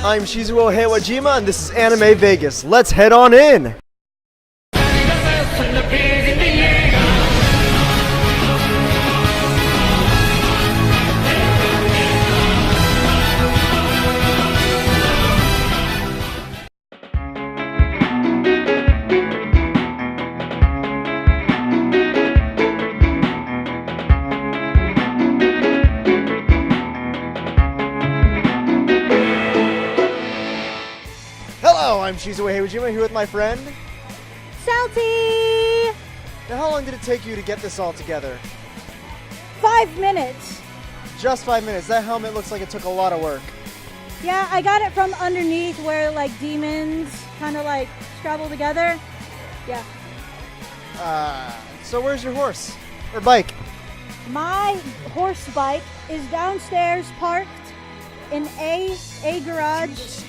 I'm Shizuo Heiwajima, and this is Anime Vegas. Let's head on in! Hello, I'm Shizuo Heiwajima here with my friend Salty! Now, how long did it take you to get this all together? 5 minutes. Just 5 minutes. That helmet looks like it took a lot of work. Yeah, I got it from underneath where like demons kind of like scrabble together. Yeah. So where's your horse? Or bike? My horse bike is downstairs parked in a garage,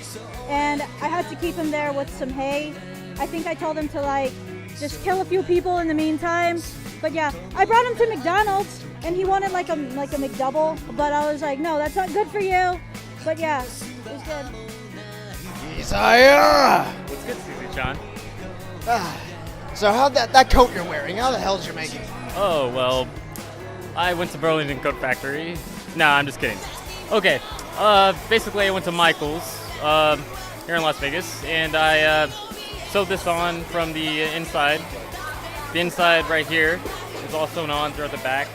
and I had to keep him there with some hay. I think I told him to like just kill a few people in the meantime. But yeah, I brought him to McDonald's and he wanted like a McDouble, but I was like, no, that's not good for you. But yeah, it was good. Isaiah! What's good, Susie John? So how'd that coat you're wearing, how the hell did you make it? Oh, well, I went to Burlington Coat Factory. Nah, I'm just kidding. Okay, basically I went to Michael's here in Las Vegas, and I sewed this on from the inside. The inside right here is all sewn on throughout the back.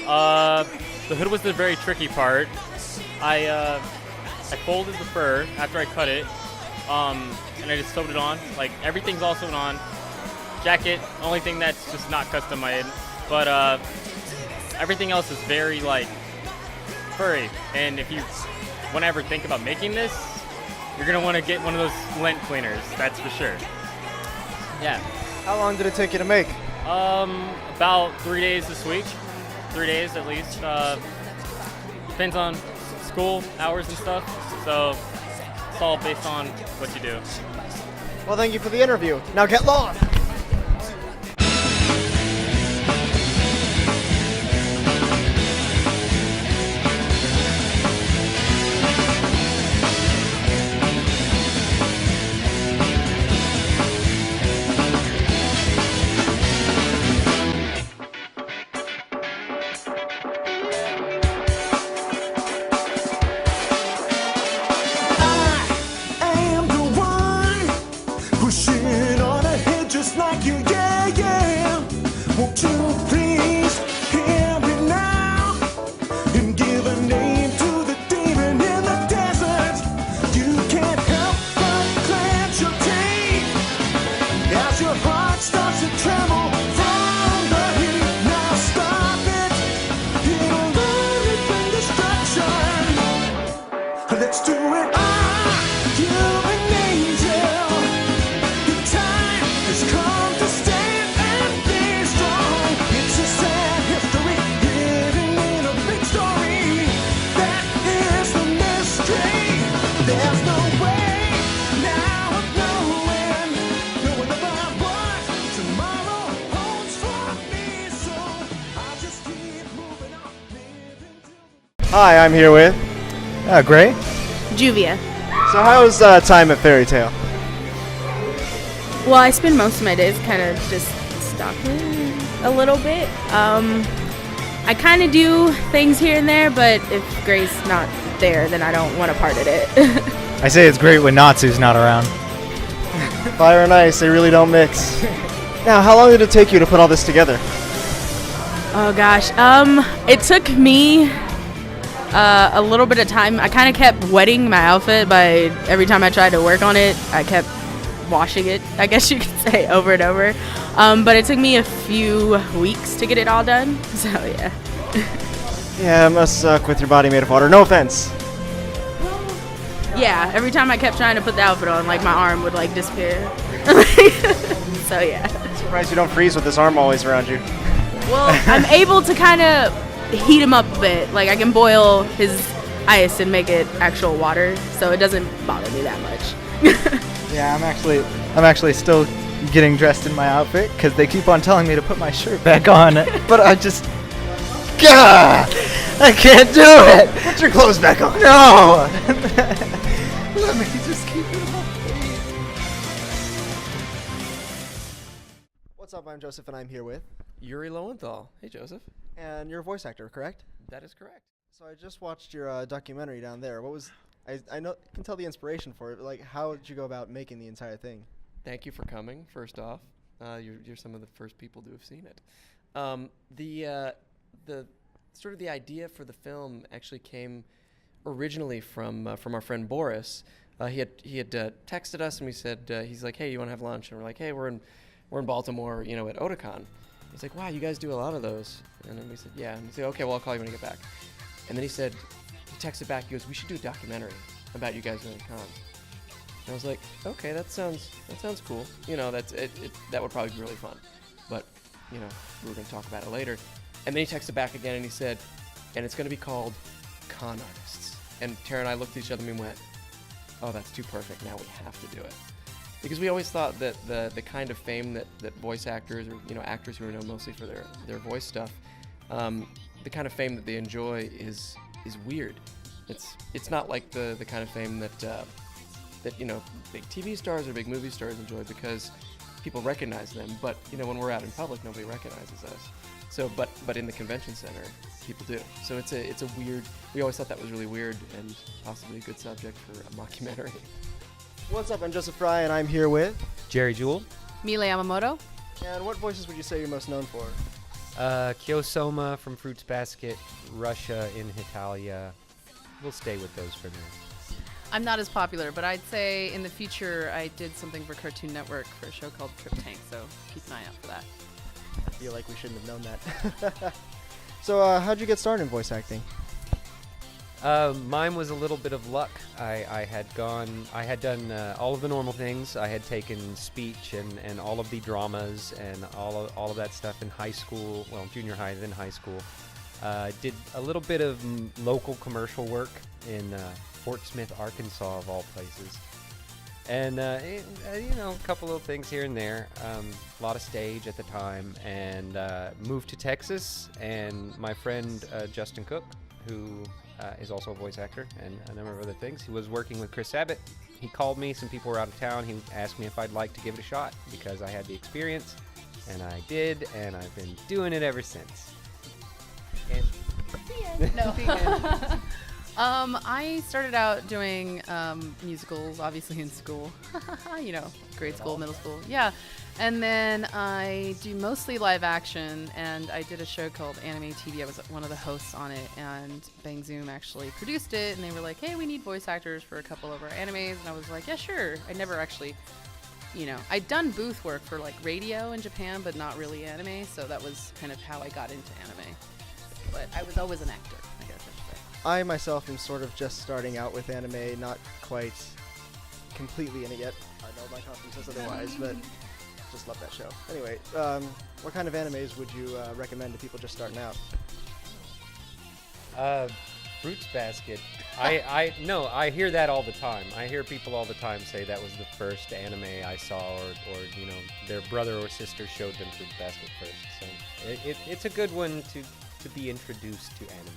The hood was the very tricky part. I folded the fur after I cut it, and I just sewed it on. Like, everything's all sewn on. Jacket, only thing that's just not custom made, but everything else is very like furry. And if you want to ever think about making this, you're gonna want to get one of those lint cleaners. That's for sure. Yeah. How long did it take you to make? About 3 days this week. 3 days at least. Depends on school hours and stuff. So it's all based on what you do. Well, thank you for the interview. Now get lost! Pushing on ahead just like you, yeah, yeah. Won't you please hear me now and give a name to the demon in the desert? You can't help but clench your teeth as your heart starts to tremble from the heat. Now stop it, it'll only bring destruction. Let's do it. You're an angel. Hi, I'm here with Gray. Juvia. So how's time at Fairy Tale? Well, I spend most of my days kind of just stalking a little bit. I kind of do things here and there, but if Gray's not there, then I don't want a part of it. I say it's great when Natsu's not around. Fire and ice, they really don't mix. Now, how long did it take you to put all this together? Oh gosh, it took me a little bit of time. I kind of kept wetting my outfit by every time I tried to work on it. I kept washing it, I guess you could say, over and over. But it took me a few weeks to get it all done. So yeah. Yeah, it must suck with your body made of water. No offense. Yeah, every time I kept trying to put the outfit on, like my arm would like disappear. So yeah. Surprised you don't freeze with this arm always around you. Well, I'm able to kind of heat him up a bit. Like I can boil his ice and make it actual water, so it doesn't bother me that much. Yeah, I'm actually still getting dressed in my outfit because they keep on telling me to put my shirt back on, but God, I can't do it. Put your clothes back on. No. Let me just keep it on. What's up? I'm Joseph, and I'm here with, Yuri Lowenthal. Hey, Joseph. and you're a voice actor, correct? That is correct. So I just watched your documentary down there. What was? I know can tell the inspiration for it. But like, how did you go about making the entire thing? Thank you for coming, first off. You're some of the first people to have seen it. The sort of the idea for the film actually came originally from our friend Boris. He had texted us, and we said, he's like, hey, you want to have lunch? And we're like, hey, we're in Baltimore, at Otakon. He's like, wow, you guys do a lot of those. And then we said, yeah. And he said, okay, well, I'll call you when I get back. And then he texted back, he goes, we should do a documentary about you guys doing cons. And I was like, okay, that sounds cool. That would probably be really fun. But, we were going to talk about it later. And then he texted back again, and he said, and it's going to be called Con Artists. And Tara and I looked at each other and we went, oh, that's too perfect. Now we have to do it. Because we always thought that the kind of fame that voice actors or actors who are known mostly for their voice stuff, the kind of fame that they enjoy is weird. It's not like the kind of fame that big TV stars or big movie stars enjoy because people recognize them. But when we're out in public, nobody recognizes us. So but in the convention center, people do. So it's a weird. We always thought that was really weird and possibly a good subject for a mockumentary. What's up? I'm Joseph Fry, and I'm here with. Jerry Jewell. Mile Yamamoto. And what voices would you say you're most known for? Kyosoma from Fruits Basket, Russia in Hitalia. We'll stay with those for now. I'm not as popular, but I'd say in the future I did something for Cartoon Network for a show called Trip Tank, so keep an eye out for that. I feel like we shouldn't have known that. So, how'd you get started in voice acting? Mine was a little bit of luck. I had done all of the normal things. I had taken speech and all of the dramas and all of that stuff in high school, well, junior high, then high school. Did a little bit of local commercial work in Fort Smith, Arkansas, of all places. And, a couple of things here and there. A lot of stage at the time. And moved to Texas. And my friend Justin Cook, who is also a voice actor and a number of other things. He was working with Chris Sabat. He called me. Some people were out of town. He asked me if I'd like to give it a shot because I had the experience. And I did. And I've been doing it ever since. And No. I started out doing musicals, obviously in school. Grade school, middle school. Yeah. And then I do mostly live action, and I did a show called Anime TV. I was one of the hosts on it, and Bang Zoom actually produced it, and they were like, hey, we need voice actors for a couple of our animes, and I was like, yeah, sure. I never actually, I'd done booth work for like radio in Japan, but not really anime, so that was kind of how I got into anime. But I was always an actor, I guess I should say. I myself am sort of just starting out with anime, not quite completely in it yet. I know my costume says otherwise, but just love that show. Anyway, what kind of animes would you recommend to people just starting out? Fruits Basket. I hear that all the time. I hear people all the time say that was the first anime I saw, or their brother or sister showed them Fruits Basket first. So it's a good one to be introduced to anime.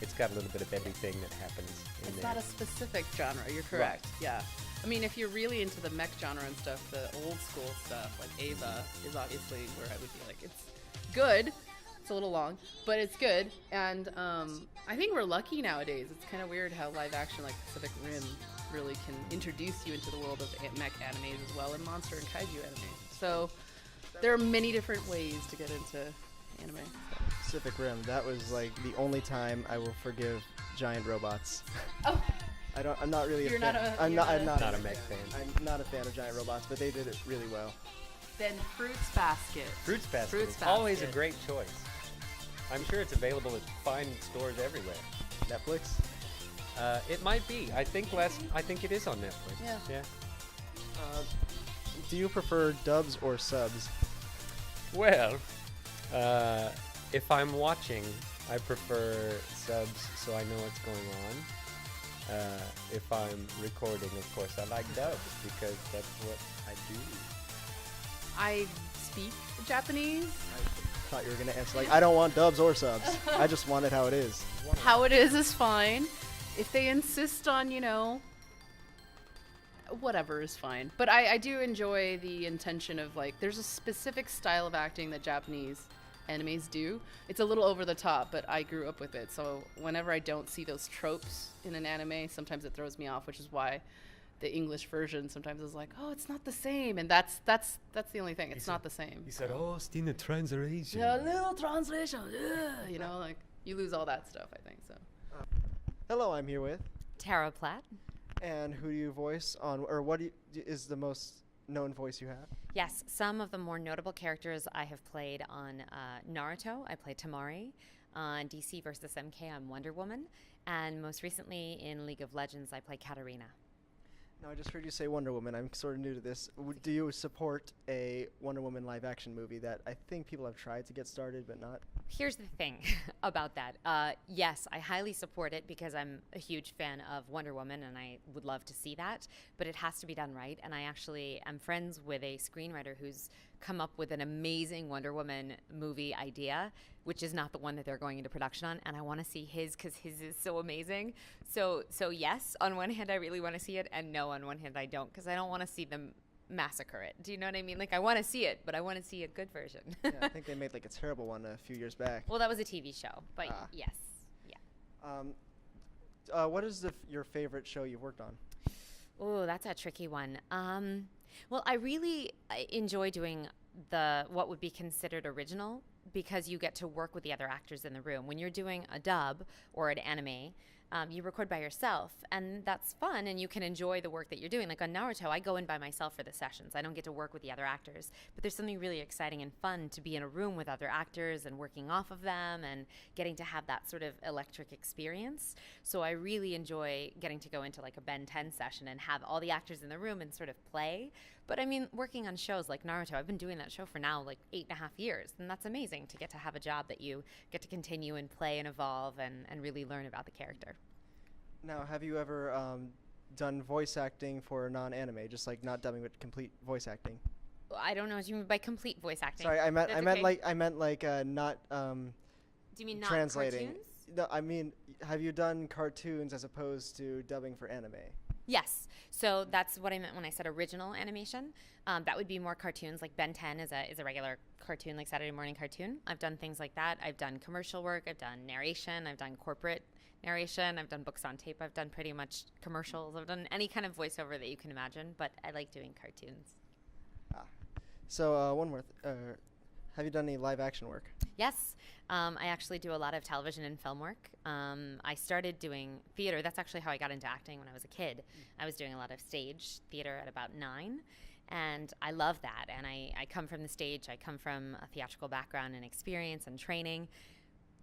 It's got a little bit of everything that happens in It's there. not a specific genre, you're correct. Yeah. I mean, if you're really into the mech genre and stuff, the old school stuff, like Ava, is obviously where I would be like, it's good. It's a little long, but it's good. And I think we're lucky nowadays. It's kind of weird how live action like Pacific Rim really can introduce you into the world of mech animes as well, and monster and kaiju anime. So there are many different ways to get into anime. Pacific Rim. That was like the only time I will forgive giant robots. Oh. I'm not really You're a fan. not a- I'm you're not. I'm not not a mech fan. I'm not a fan of giant robots, but they did it really well. Then Fruits Basket. Fruits Basket Fruits is always a Basket. great choice. I'm sure it's available at fine stores everywhere. Netflix. It might be. I think it is on Netflix. Yeah. Do you prefer dubs or subs? Well, if I'm watching, I prefer subs so I know what's going on. If I'm recording, of course, I like dubs because that's what I do. I speak Japanese. thought you were gonna answer like, I don't want dubs or subs. I just want it how it is. How it is fine. If they insist on, whatever is fine. But I do enjoy the intention of, like, there's a specific style of acting that Japanese animes do. It's a little over the top, but I grew up with it. So whenever I don't see those tropes in an anime, sometimes it throws me off, which is why the English version sometimes is like, oh, it's not the same. And that's the only thing. It's not the same. He said, "Oh, still the translation." Yeah, little translation. Like, you lose all that stuff, I think, so. Hello, I'm here with. Tara Platt. And who do you voice on, or what is the most known voice you have? Yes, some of the more notable characters I have played on Naruto. I played Tamari. On DC vs. MK, I'm Wonder Woman. And most recently in League of Legends, I play Katarina. Now, I just heard you say Wonder Woman. I'm sort of new to this. Do you support a Wonder Woman live-action movie that I think people have tried to get started, but not? Here's the thing about that. Yes, I highly support it because I'm a huge fan of Wonder Woman and I would love to see that, but it has to be done right. And I actually am friends with a screenwriter who's come up with an amazing Wonder Woman movie idea, which is not the one that they're going into production on. And I want to see his because his is so amazing. So yes, on one hand, I really want to see it, and no, on one hand, I don't, because I don't want to see them massacre it. Do you know what I mean? Like, I want to see it, but I want to see a good version. Yeah, I think they made like a terrible one a few years back. Well, that was a TV show, but yes, yeah. What is your favorite show you've worked on? Oh, that's a tricky one. Well, I really enjoy doing what would be considered original because you get to work with the other actors in the room. When you're doing a dub or an anime, you record by yourself, and that's fun, and you can enjoy the work that you're doing. Like on Naruto, I go in by myself for the sessions. I don't get to work with the other actors, but there's something really exciting and fun to be in a room with other actors and working off of them and getting to have that sort of electric experience. So I really enjoy getting to go into like a Ben 10 session and have all the actors in the room and sort of play. But I mean, working on shows like Naruto, I've been doing that show for now like 8.5 years, and that's amazing to get to have a job that you get to continue and play and evolve and really learn about the character. Now, have you ever done voice acting for non-anime, just like not dubbing but complete voice acting? I don't know what you mean by complete voice acting. Sorry, I meant okay. not Do you mean not translating. cartoons? No, I mean, have you done cartoons as opposed to dubbing for anime? Yes. So that's what I meant when I said original animation. That would be more cartoons. Like Ben 10 is a regular cartoon, like Saturday morning cartoon. I've done things like that. I've done commercial work. I've done narration. I've done corporate narration. I've done books on tape. I've done pretty much commercials. I've done any kind of voiceover that you can imagine, but I like doing cartoons. So one more. Have you done any live action work? Yes. I actually do a lot of television and film work. I started doing theater. That's actually how I got into acting when I was a kid. I was doing a lot of stage theater at about 9, and I love that. And I come from the stage. I come from a theatrical background and experience and training.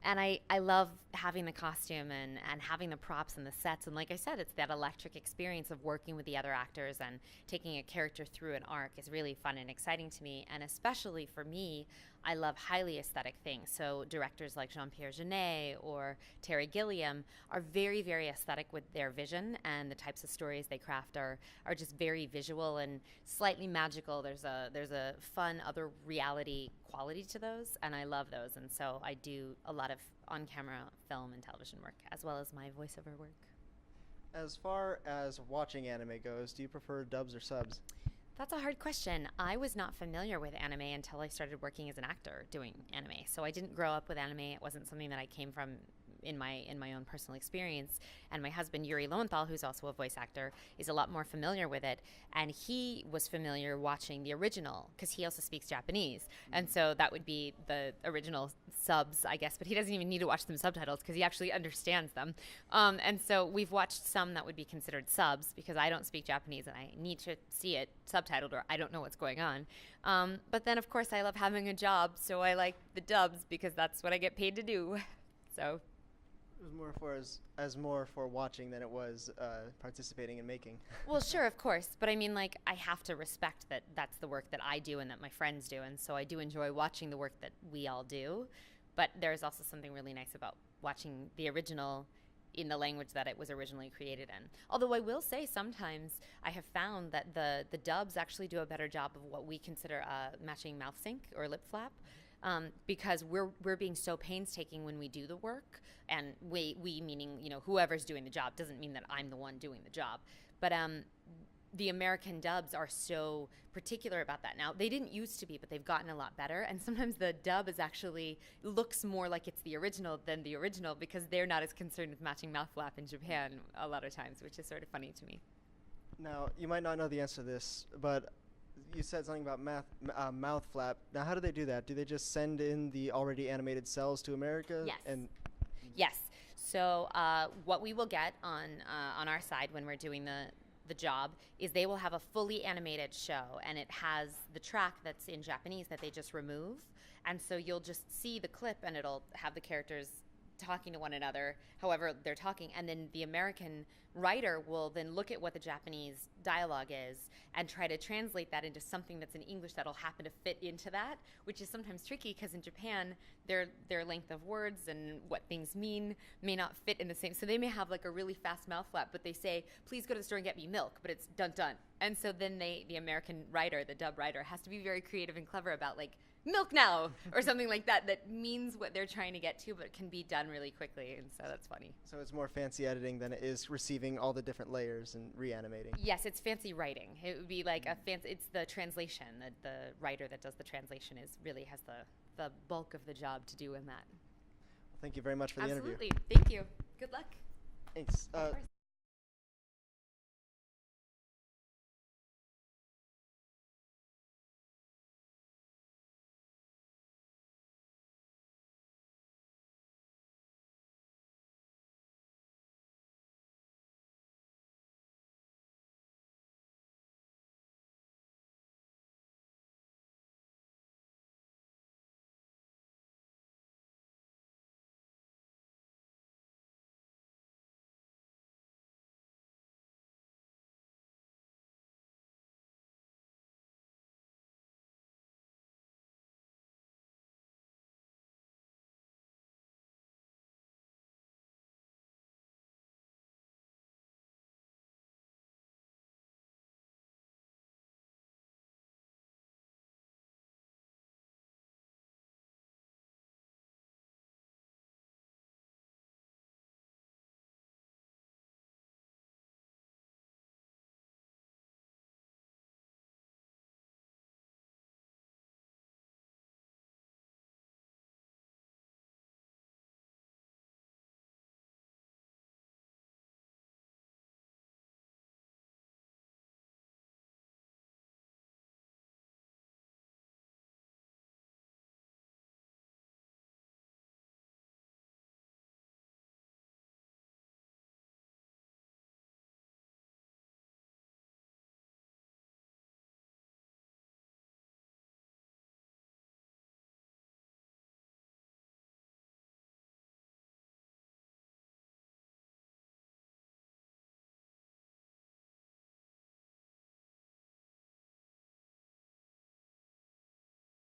And I love having the costume and having the props and the sets. And like I said, it's that electric experience of working with the other actors and taking a character through an arc is really fun and exciting to me. And especially for me, I love highly aesthetic things. So directors like Jean-Pierre Jeunet or Terry Gilliam are very, very aesthetic with their vision, and the types of stories they craft are just very visual and slightly magical. There's a fun other reality quality to those, and I love those. And so I do a lot of on-camera film and television work, as well as my voiceover work. As far as watching anime goes, do you prefer dubs or subs? That's a hard question. I was not familiar with anime until I started working as an actor doing anime. So I didn't grow up with anime. It wasn't something that I came from in my own personal experience. And my husband, Yuri Lowenthal, who's also a voice actor, is a lot more familiar with it. And he was familiar watching the original because he also speaks Japanese. And so that would be the original subs, I guess. But he doesn't even need to watch them subtitles because he actually understands them. And so we've watched some that would be considered subs because I don't speak Japanese and I need to see it subtitled or I don't know what's going on. But then, of course, I love having a job. So I like the dubs because that's what I get paid to do. So... It was more for watching than it was participating in making. Well, sure, of course. But I mean, like, I have to respect that that's the work that I do and that my friends do. And so I do enjoy watching the work that we all do. But there's also something really nice about watching the original in the language that it was originally created in. Although I will say sometimes I have found that the dubs actually do a better job of what we consider matching mouth sync or lip flap. because we're being so painstaking when we do the work, and we meaning, you know, whoever's doing the job. Doesn't mean that I'm the one doing the job, but the American dubs are so particular about that now. They didn't used to be, but they've gotten a lot better. And sometimes the dub is actually looks more like it's the original than the original, because they're not as concerned with matching mouth flap in Japan a lot of times, which is sort of funny to me. Now, you might not know the answer to this, but you said something about mouth flap. Now, how do they do that? Do they just send in the already animated cells to America? Yes. And Yes. So what we will get on our side when we're doing the job is they will have a fully animated show, and it has the track that's in Japanese that they just remove. And so you'll just see the clip, and it'll have the characters talking to one another, however they're talking, and then the American writer will then look at what the Japanese dialogue is and try to translate that into something that's in English that'll happen to fit into that, which is sometimes tricky because in Japan their length of words and what things mean may not fit in the same. So they may have like a really fast mouth flap, but they say, please go to the store and get me milk, but it's dun dun. And so then the American writer, the dub writer, has to be very creative and clever about like, milk now, or something like that, that means what they're trying to get to, but can be done really quickly, and so that's funny. so it's more fancy editing than it is receiving all the different layers and reanimating. Yes, it's fancy writing. It would be like it's the translation. The writer that does the translation really has the bulk of the job to do in that. Thank you very much for the interview. Absolutely. Thank you. Good luck. Thanks. Of course.